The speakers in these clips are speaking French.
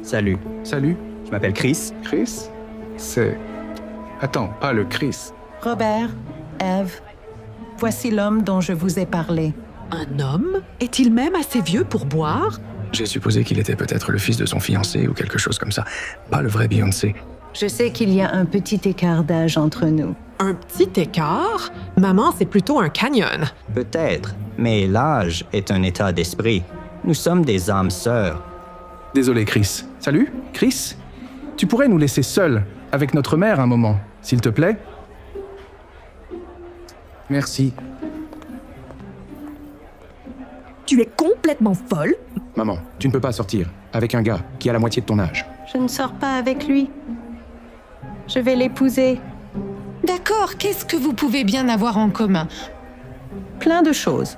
Salut, Salut, je m'appelle Chris. Chris? C'est... Attends, pas le Chris. Robert, Eve, voici l'homme dont je vous ai parlé. Un homme? Est-il même assez vieux pour boire? J'ai supposé qu'il était peut-être le fils de son fiancé ou quelque chose comme ça. Pas le vrai Beyoncé. Je sais qu'il y a un petit écart d'âge entre nous. Un petit écart? Maman, c'est plutôt un canyon. Peut-être, mais l'âge est un état d'esprit. Nous sommes des âmes sœurs. Désolé, Chris. Salut, Chris? Tu pourrais nous laisser seuls avec notre mère un moment, s'il te plaît? Merci. Tu es complètement folle? Maman, tu ne peux pas sortir avec un gars qui a la moitié de ton âge. Je ne sors pas avec lui. Je vais l'épouser. D'accord, qu'est-ce que vous pouvez bien avoir en commun? Plein de choses.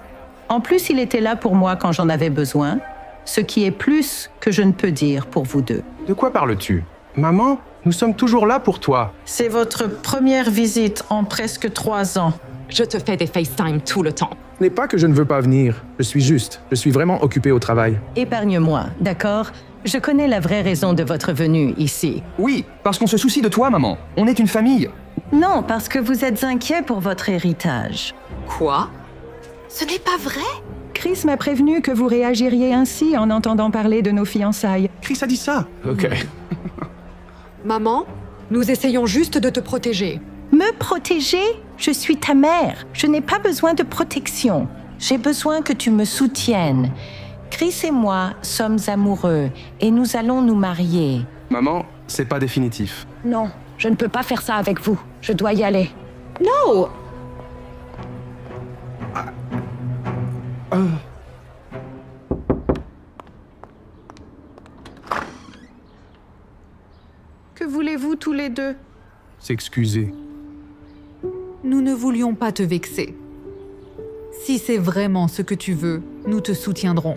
En plus, il était là pour moi quand j'en avais besoin, ce qui est plus que je ne peux dire pour vous deux. De quoi parles-tu? Maman, nous sommes toujours là pour toi. C'est votre première visite en presque 3 ans. Je te fais des FaceTime tout le temps. Ce n'est pas que je ne veux pas venir. Je suis vraiment occupé au travail. Épargne-moi, d'accord? Je connais la vraie raison de votre venue ici. Oui, parce qu'on se soucie de toi, maman. On est une famille. Non, parce que vous êtes inquiet pour votre héritage. Quoi? Ce n'est pas vrai? Chris m'a prévenu que vous réagiriez ainsi en entendant parler de nos fiançailles. Chris a dit ça. Ok. Maman, nous essayons juste de te protéger. Me protéger? Je suis ta mère. Je n'ai pas besoin de protection. J'ai besoin que tu me soutiennes. Chris et moi sommes amoureux et nous allons nous marier. Maman, c'est pas définitif. Non, je ne peux pas faire ça avec vous. Je dois y aller. Non! Que voulez-vous tous les deux? S'excuser. Nous ne voulions pas te vexer. Si c'est vraiment ce que tu veux, nous te soutiendrons.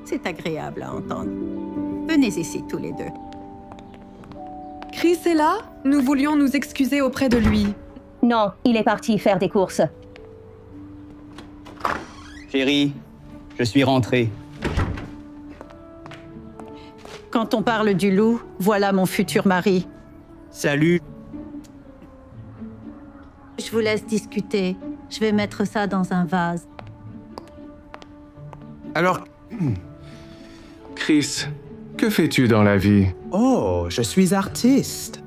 C'est agréable à entendre. Venez ici tous les deux. Chris est là? Nous voulions nous excuser auprès de lui. Non, il est parti faire des courses. Chérie, je suis rentré. Quand on parle du loup, voilà mon futur mari. Salut. Je vous laisse discuter. Je vais mettre ça dans un vase. Alors, Chris, que fais-tu dans la vie? Oh, je suis artiste.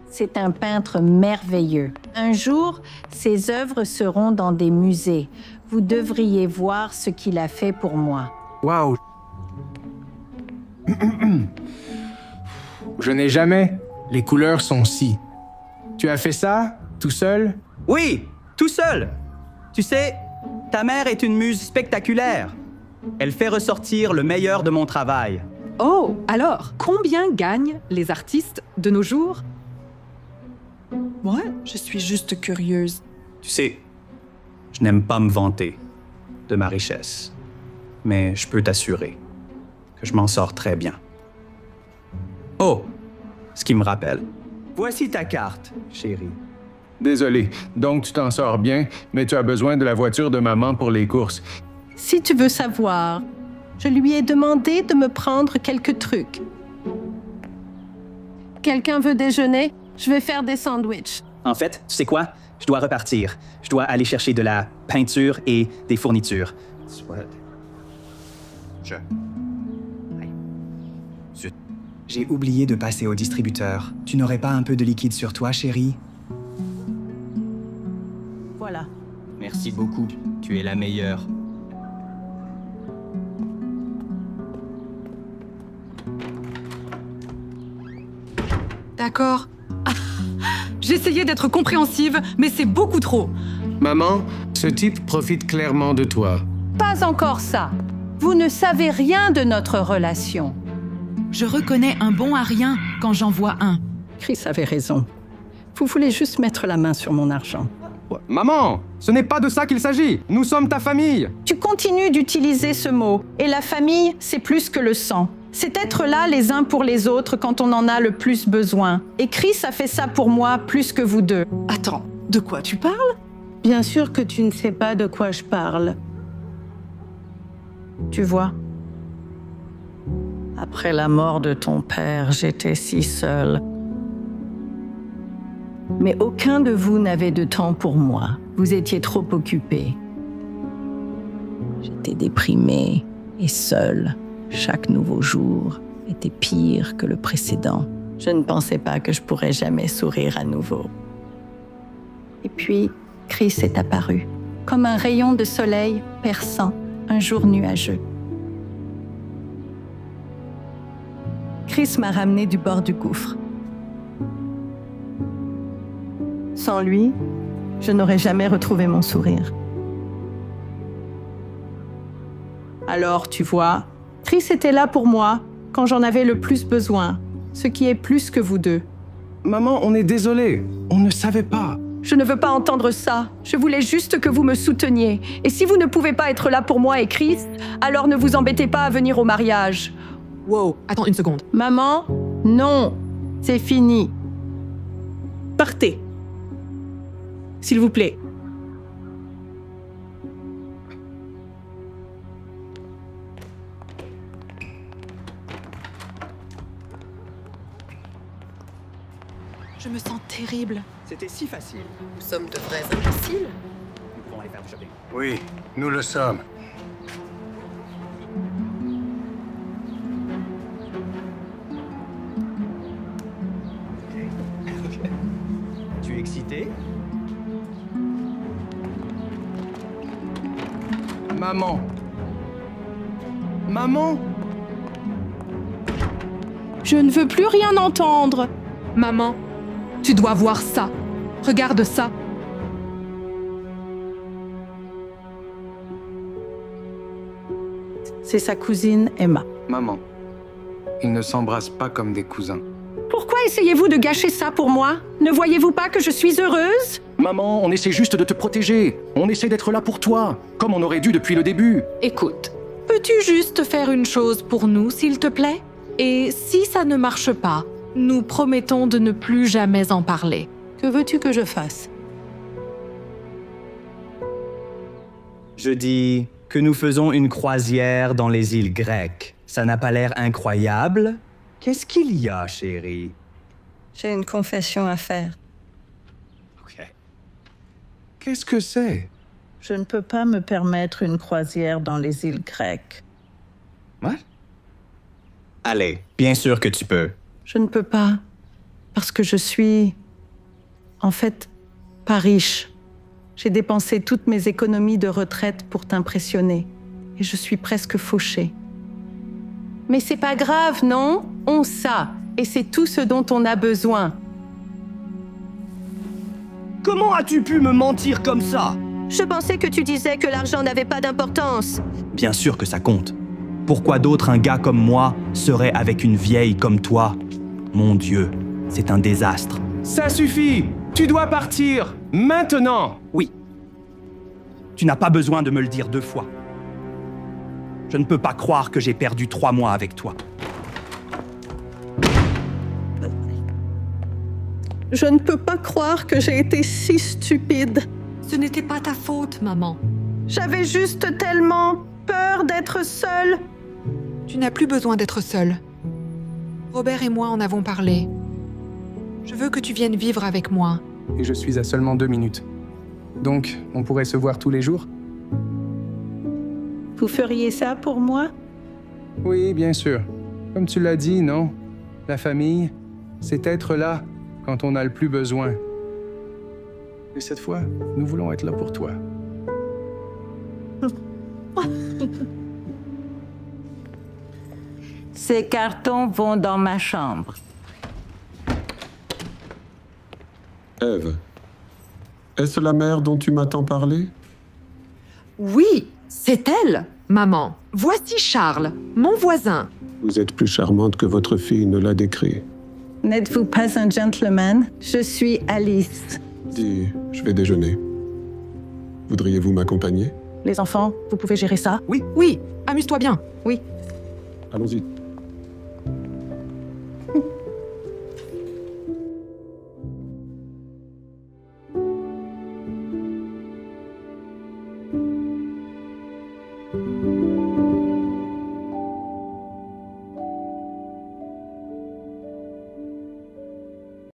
C'est un peintre merveilleux. Un jour, ses œuvres seront dans des musées. Vous devriez voir ce qu'il a fait pour moi. Waouh! Je n'ai jamais. Les couleurs sont si. Tu as fait ça, tout seul? Oui, tout seul. Tu sais, ta mère est une muse spectaculaire. Elle fait ressortir le meilleur de mon travail. Oh, alors, combien gagnent les artistes de nos jours? Moi, je suis juste curieuse. Tu sais, je n'aime pas me vanter de ma richesse, mais je peux t'assurer que je m'en sors très bien. Oh, ce qui me rappelle. Voici ta carte, chérie. Désolé, donc tu t'en sors bien, mais tu as besoin de la voiture de maman pour les courses. Si tu veux savoir, je lui ai demandé de me prendre quelques trucs. Quelqu'un veut déjeuner? Je vais faire des sandwichs. En fait, tu sais quoi? Je dois repartir. Je dois aller chercher de la peinture et des fournitures. J'ai oublié de passer au distributeur. Tu n'aurais pas un peu de liquide sur toi, chérie? Voilà. Merci beaucoup. Tu es la meilleure. D'accord. J'essayais d'être compréhensive, mais c'est beaucoup trop. Maman, ce type profite clairement de toi. Pas encore ça. Vous ne savez rien de notre relation. Je reconnais un bon à rien quand j'en vois un. Chris avait raison. Vous voulez juste mettre la main sur mon argent. Maman, ce n'est pas de ça qu'il s'agit. Nous sommes ta famille. Tu continues d'utiliser ce mot. Et la famille, c'est plus que le sang. C'est être là les uns pour les autres quand on en a le plus besoin. Et Chris a fait ça pour moi plus que vous deux. Attends, de quoi tu parles? Bien sûr que tu ne sais pas de quoi je parle. Tu vois, après la mort de ton père, j'étais si seule. Mais aucun de vous n'avait de temps pour moi. Vous étiez trop occupés. J'étais déprimée et seule. Chaque nouveau jour était pire que le précédent. Je ne pensais pas que je pourrais jamais sourire à nouveau. Et puis, Chris est apparu, comme un rayon de soleil perçant un jour nuageux. Chris m'a ramené du bord du gouffre. Sans lui, je n'aurais jamais retrouvé mon sourire. Alors, tu vois, Chris était là pour moi quand j'en avais le plus besoin, ce qui est plus que vous deux. Maman, on est désolé. On ne savait pas. Je ne veux pas entendre ça. Je voulais juste que vous me souteniez. Et si vous ne pouvez pas être là pour moi et Chris, alors ne vous embêtez pas à venir au mariage. Wow, attends une seconde. Maman, non, c'est fini. Partez. S'il vous plaît. Je me sens terrible. C'était si facile. Nous sommes de vrais imbéciles. Nous pouvons aller faire du shopping. Oui, nous le sommes. Tu es excité? Maman. Maman? Je ne veux plus rien entendre. Maman, tu dois voir ça. Regarde ça. C'est sa cousine Emma. Maman. Ils ne s'embrassent pas comme des cousins. Pourquoi essayez-vous de gâcher ça pour moi? Ne voyez-vous pas que je suis heureuse? Maman, on essaie juste de te protéger. On essaie d'être là pour toi, comme on aurait dû depuis le début. Écoute, peux-tu juste faire une chose pour nous, s'il te plaît? Et si ça ne marche pas, nous promettons de ne plus jamais en parler. Que veux-tu que je fasse? Je dis que nous faisons une croisière dans les îles grecques. Ça n'a pas l'air incroyable? Qu'est-ce qu'il y a, chérie? J'ai une confession à faire. OK. Qu'est-ce que c'est? Je ne peux pas me permettre une croisière dans les îles grecques. What? Allez, bien sûr que tu peux. Je ne peux pas, parce que je suis, en fait, pas riche. J'ai dépensé toutes mes économies de retraite pour t'impressionner, et je suis presque fauchée. Mais c'est pas grave, non? On ça, et c'est tout ce dont on a besoin. Comment as-tu pu me mentir comme ça? Je pensais que tu disais que l'argent n'avait pas d'importance. Bien sûr que ça compte. Pourquoi d'autre un gars comme moi serait avec une vieille comme toi? Mon Dieu, c'est un désastre. Ça suffit! Tu dois partir! Maintenant! Oui. Tu n'as pas besoin de me le dire 2 fois. Je ne peux pas croire que j'ai perdu 3 mois avec toi. Je ne peux pas croire que j'ai été si stupide. Ce n'était pas ta faute, maman. J'avais juste tellement peur d'être seule. Tu n'as plus besoin d'être seule. Robert et moi en avons parlé. Je veux que tu viennes vivre avec moi. Et je suis à seulement 2 minutes. Donc, on pourrait se voir tous les jours? Vous feriez ça pour moi? Oui, bien sûr. Comme tu l'as dit, non? La famille, c'est être là quand on a le plus besoin. Et cette fois, nous voulons être là pour toi. Ces cartons vont dans ma chambre. Ève, est-ce la mère dont tu m'as tant parlé? Oui, c'est elle, maman. Voici Charles, mon voisin. Vous êtes plus charmante que votre fille ne l'a décrit. N'êtes-vous pas un gentleman? Je suis Alice. Dis, je vais déjeuner. Voudriez-vous m'accompagner? Les enfants, vous pouvez gérer ça? Oui, amuse-toi bien. Oui. Allons-y.